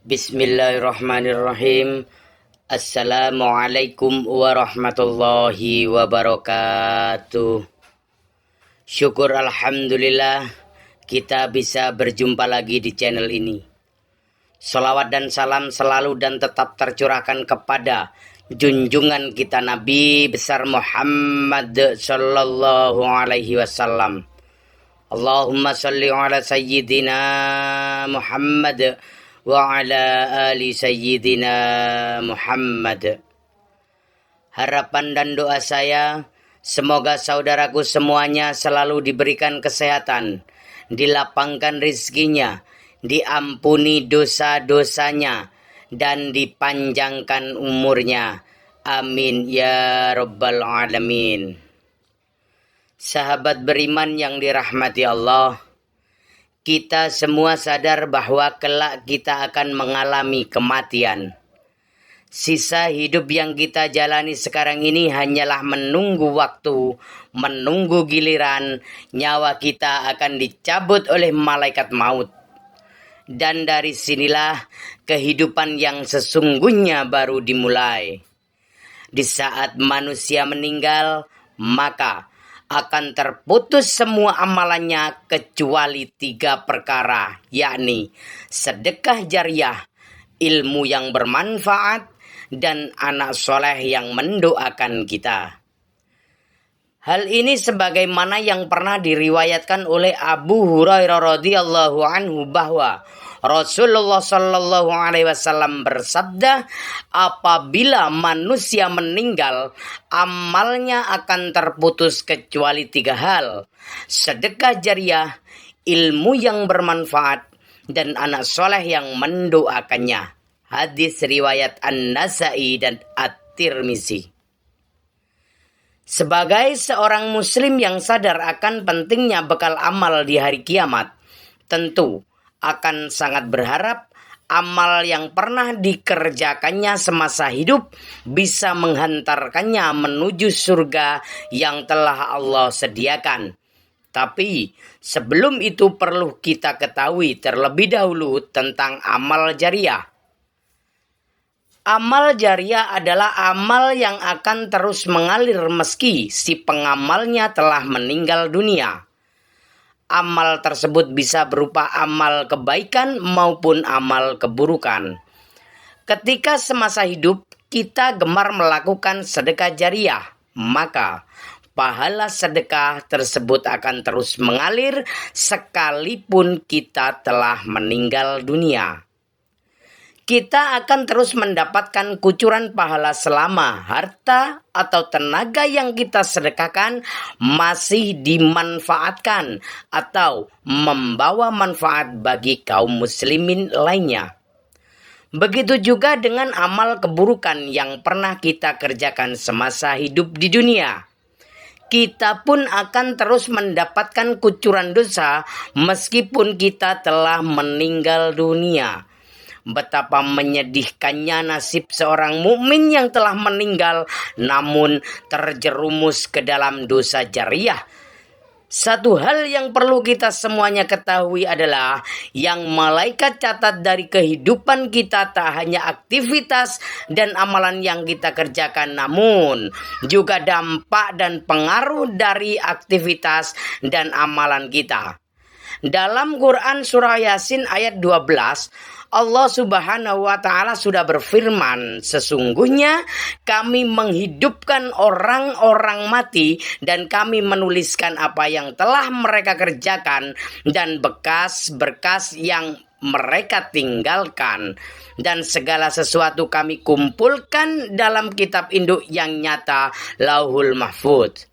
Bismillahirrahmanirrahim. Assalamualaikum warahmatullahi wabarakatuh. Syukur alhamdulillah kita bisa berjumpa lagi di channel ini. Salawat dan salam selalu dan tetap tercurahkan kepada junjungan kita Nabi besar Muhammad sallallahu alaihi wasallam. Allahumma salli ala sayyidina Muhammad wa ala ali sayyidina Muhammad. Harapan dan doa saya, semoga saudaraku semuanya selalu diberikan kesehatan, dilapangkan rizkinya, diampuni dosa-dosanya, dan dipanjangkan umurnya. Amin ya rabbal alamin. Sahabat beriman yang dirahmati Allah, kita semua sadar bahwa kelak kita akan mengalami kematian. Sisa hidup yang kita jalani sekarang ini hanyalah menunggu waktu, menunggu giliran nyawa kita akan dicabut oleh malaikat maut. Dan dari sinilah kehidupan yang sesungguhnya baru dimulai. Di saat manusia meninggal, maka akan terputus semua amalannya kecuali 3 perkara, yakni sedekah jariah, ilmu yang bermanfaat, dan anak soleh yang mendoakan kita. Hal ini sebagaimana yang pernah diriwayatkan oleh Abu Hurairah radhiyallahu anhu bahwa Rasulullah sallallahu alaihi wasallam bersabda, apabila manusia meninggal, amalnya akan terputus kecuali 3 hal: sedekah jariah, ilmu yang bermanfaat, dan anak soleh yang mendoakannya. Hadis riwayat An-Nasa'i dan At-Tirmizi. Sebagai seorang muslim yang sadar akan pentingnya bekal amal di hari kiamat, tentu akan sangat berharap amal yang pernah dikerjakannya semasa hidup bisa menghantarkannya menuju surga yang telah Allah sediakan. Tapi sebelum itu perlu kita ketahui terlebih dahulu tentang amal jariah. Amal jariah adalah amal yang akan terus mengalir meski si pengamalnya telah meninggal dunia. Amal tersebut bisa berupa amal kebaikan maupun amal keburukan. Ketika semasa hidup kita gemar melakukan sedekah jariah, maka pahala sedekah tersebut akan terus mengalir sekalipun kita telah meninggal dunia. Kita akan terus mendapatkan kucuran pahala selama harta atau tenaga yang kita sedekahkan masih dimanfaatkan atau membawa manfaat bagi kaum muslimin lainnya. Begitu juga dengan amal keburukan yang pernah kita kerjakan semasa hidup di dunia. Kita pun akan terus mendapatkan kucuran dosa meskipun kita telah meninggal dunia. Betapa menyedihkannya nasib seorang mukmin yang telah meninggal namun terjerumus ke dalam dosa jariah. Satu hal yang perlu kita semuanya ketahui adalah yang malaikat catat dari kehidupan kita tak hanya aktivitas dan amalan yang kita kerjakan, namun juga dampak dan pengaruh dari aktivitas dan amalan kita. Dalam Quran surah Yasin ayat 12, Allah subhanahu wa ta'ala sudah berfirman, sesungguhnya kami menghidupkan orang-orang mati dan kami menuliskan apa yang telah mereka kerjakan dan bekas-bekas yang mereka tinggalkan. Dan segala sesuatu kami kumpulkan dalam kitab induk yang nyata, Lauhul Mahfudz.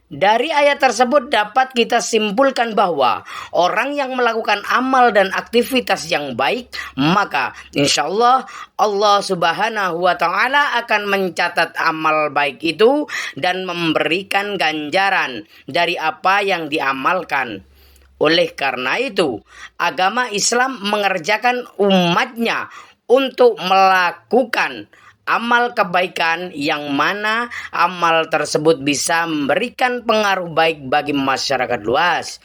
Dari ayat tersebut dapat kita simpulkan bahwa orang yang melakukan amal dan aktivitas yang baik, maka insya Allah Allah subhanahu wa ta'ala akan mencatat amal baik itu dan memberikan ganjaran dari apa yang diamalkan. Oleh karena itu, agama Islam mengerjakan umatnya untuk melakukan amal kebaikan yang mana amal tersebut bisa memberikan pengaruh baik bagi masyarakat luas.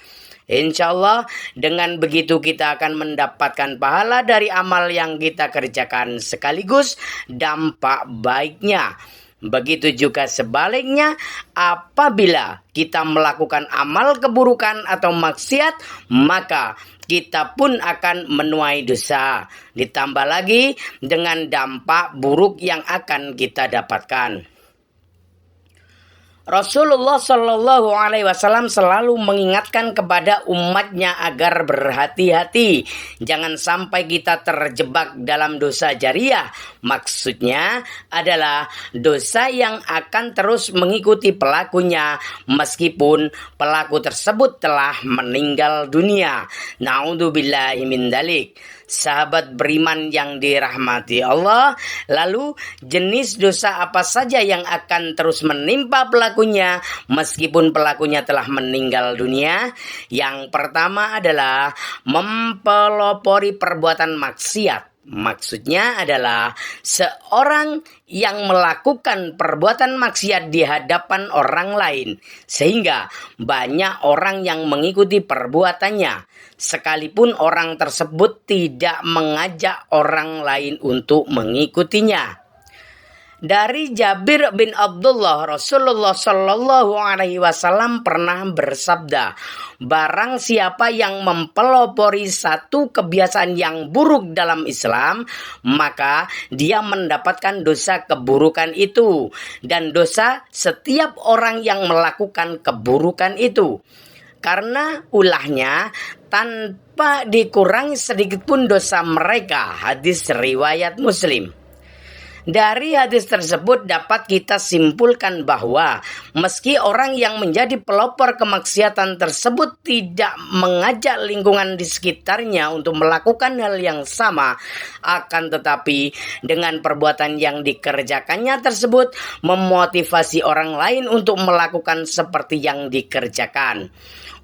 Insya Allah dengan begitu kita akan mendapatkan pahala dari amal yang kita kerjakan sekaligus dampak baiknya. Begitu juga sebaliknya, apabila kita melakukan amal keburukan atau maksiat, maka kita pun akan menuai dosa. Ditambah lagi dengan dampak buruk yang akan kita dapatkan. Rasulullah Shallallahu Alaihi Wasallam selalu mengingatkan kepada umatnya agar berhati-hati, jangan sampai kita terjebak dalam dosa jariah. Maksudnya adalah dosa yang akan terus mengikuti pelakunya meskipun pelaku tersebut telah meninggal dunia. Na'udzubillahi min dzalik. Sahabat beriman yang dirahmati Allah, lalu jenis dosa apa saja yang akan terus menimpa pelakunya meskipun pelakunya telah meninggal dunia? Yang pertama adalah mempelopori perbuatan maksiat. Maksudnya adalah seorang yang melakukan perbuatan maksiat di hadapan orang lain sehingga banyak orang yang mengikuti perbuatannya sekalipun orang tersebut tidak mengajak orang lain untuk mengikutinya. Dari Jabir bin Abdullah, Rasulullah Shallallahu Alaihi Wasallam pernah bersabda, barang siapa yang mempelopori satu kebiasaan yang buruk dalam Islam, maka dia mendapatkan dosa keburukan itu dan dosa setiap orang yang melakukan keburukan itu. Karena ulahnya tanpa dikurangi sedikit pun dosa mereka. Hadis riwayat Muslim. Dari hadis tersebut dapat kita simpulkan bahwa meski orang yang menjadi pelopor kemaksiatan tersebut tidak mengajak lingkungan di sekitarnya untuk melakukan hal yang sama, akan tetapi dengan perbuatan yang dikerjakannya tersebut memotivasi orang lain untuk melakukan seperti yang dikerjakan.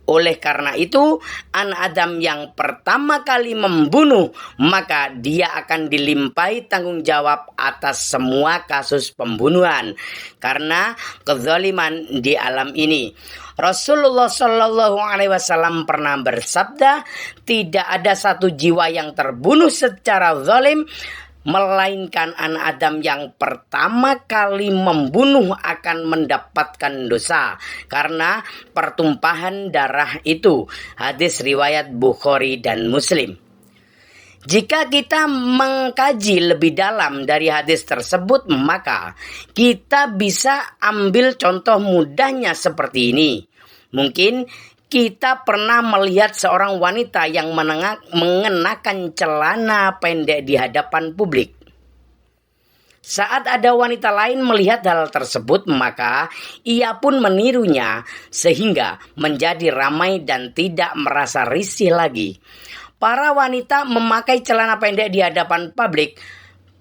Oleh karena itu, anak Adam yang pertama kali membunuh, maka dia akan dilimpahi tanggung jawab atas semua kasus pembunuhan karena kezaliman di alam ini. Rasulullah Shallallahu Alaihi Wasallam pernah bersabda, tidak ada satu jiwa yang terbunuh secara zalim melainkan anak Adam yang pertama kali membunuh akan mendapatkan dosa karena pertumpahan darah itu. Hadis riwayat Bukhari dan Muslim. Jika kita mengkaji lebih dalam dari hadis tersebut, maka kita bisa ambil contoh mudahnya seperti ini. Mungkin kita pernah melihat seorang wanita yang mengenakan celana pendek di hadapan publik. Saat ada wanita lain melihat hal tersebut, maka ia pun menirunya sehingga menjadi ramai dan tidak merasa risih lagi. Para wanita memakai celana pendek di hadapan publik,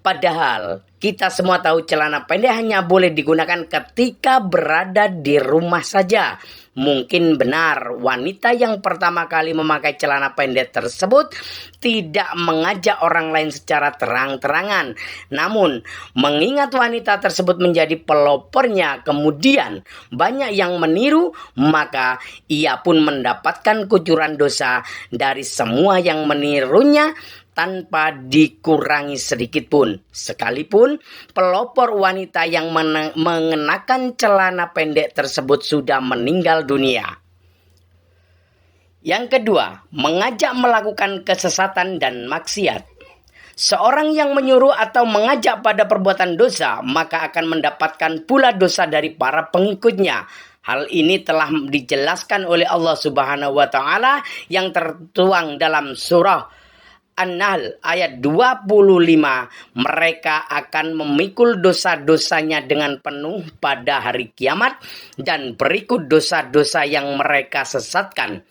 padahal kita semua tahu celana pendek hanya boleh digunakan ketika berada di rumah saja. Mungkin benar wanita yang pertama kali memakai celana pendek tersebut tidak mengajak orang lain secara terang-terangan. Namun mengingat wanita tersebut menjadi pelopornya, kemudian banyak yang meniru, maka ia pun mendapatkan kucuran dosa dari semua yang menirunya tanpa dikurangi sedikit pun. Sekalipun pelopor wanita yang mengenakan celana pendek tersebut sudah meninggal dunia. Yang kedua, mengajak melakukan kesesatan dan maksiat. Seorang yang menyuruh atau mengajak pada perbuatan dosa, maka akan mendapatkan pula dosa dari para pengikutnya. Hal ini telah dijelaskan oleh Allah Subhanahu wa Ta'ala yang tertuang dalam surah An-Nahl ayat 25, mereka akan memikul dosa-dosanya dengan penuh pada hari kiamat dan berikut dosa-dosa yang mereka sesatkan.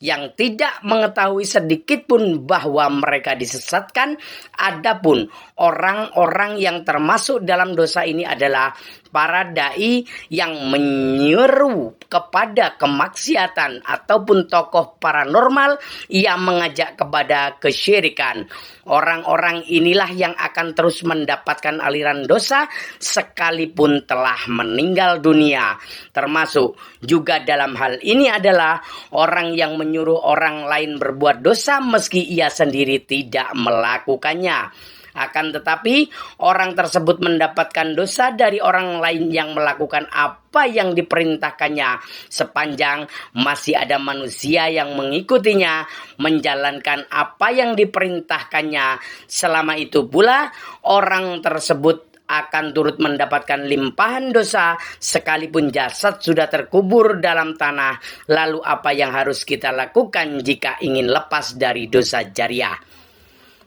Yang tidak mengetahui sedikit pun bahwa mereka disesatkan. Adapun orang-orang yang termasuk dalam dosa ini adalah para dai yang menyeru kepada kemaksiatan ataupun tokoh paranormal yang mengajak kepada kesyirikan. Orang-orang inilah yang akan terus mendapatkan aliran dosa sekalipun telah meninggal dunia. Termasuk juga dalam hal ini adalah orang yang menyuruh orang lain berbuat dosa meski ia sendiri tidak melakukannya. Akan tetapi orang tersebut mendapatkan dosa dari orang lain yang melakukan apa yang diperintahkannya sepanjang masih ada manusia yang mengikutinya menjalankan apa yang diperintahkannya. Selama itu pula orang tersebut akan turut mendapatkan limpahan dosa sekalipun jasad sudah terkubur dalam tanah. Lalu apa yang harus kita lakukan jika ingin lepas dari dosa jariah?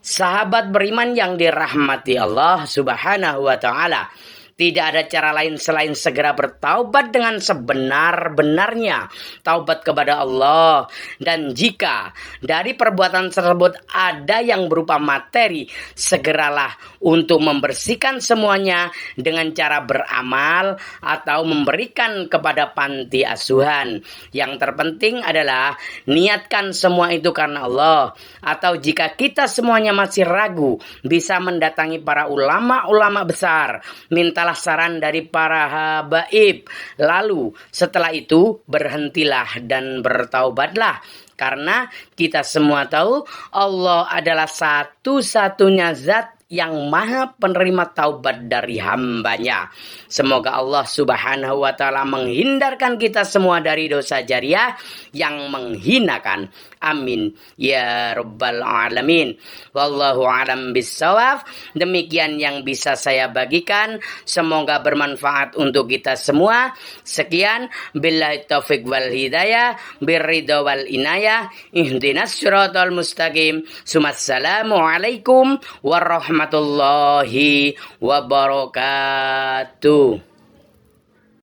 Sahabat beriman yang dirahmati Allah Subhanahu wa ta'ala, tidak ada cara lain selain segera bertaubat dengan sebenar-benarnya taubat kepada Allah. Dan jika dari perbuatan tersebut ada yang berupa materi, segeralah untuk membersihkan semuanya dengan cara beramal atau memberikan kepada panti asuhan. Yang terpenting adalah niatkan semua itu karena Allah. Atau jika kita semuanya masih ragu, bisa mendatangi para ulama-ulama besar, mintalah saran dari para habaib. Lalu setelah itu berhentilah dan bertaubatlah. Karena kita semua tahu Allah adalah satu-satunya zat yang maha penerima taubat dari hambanya. Semoga Allah Subhanahu wa ta'ala menghindarkan kita semua dari dosa jariah yang menghinakan. Amin ya rabbal alamin. Wallahu alam bissawab. Demikian yang bisa saya bagikan, semoga bermanfaat untuk kita semua. Sekian, billahi taufiq wal hidayah, birridha wal inayah, ihdinas siratal mustaqim. Assalamu alaikum warahmatullahi wabarakatuh.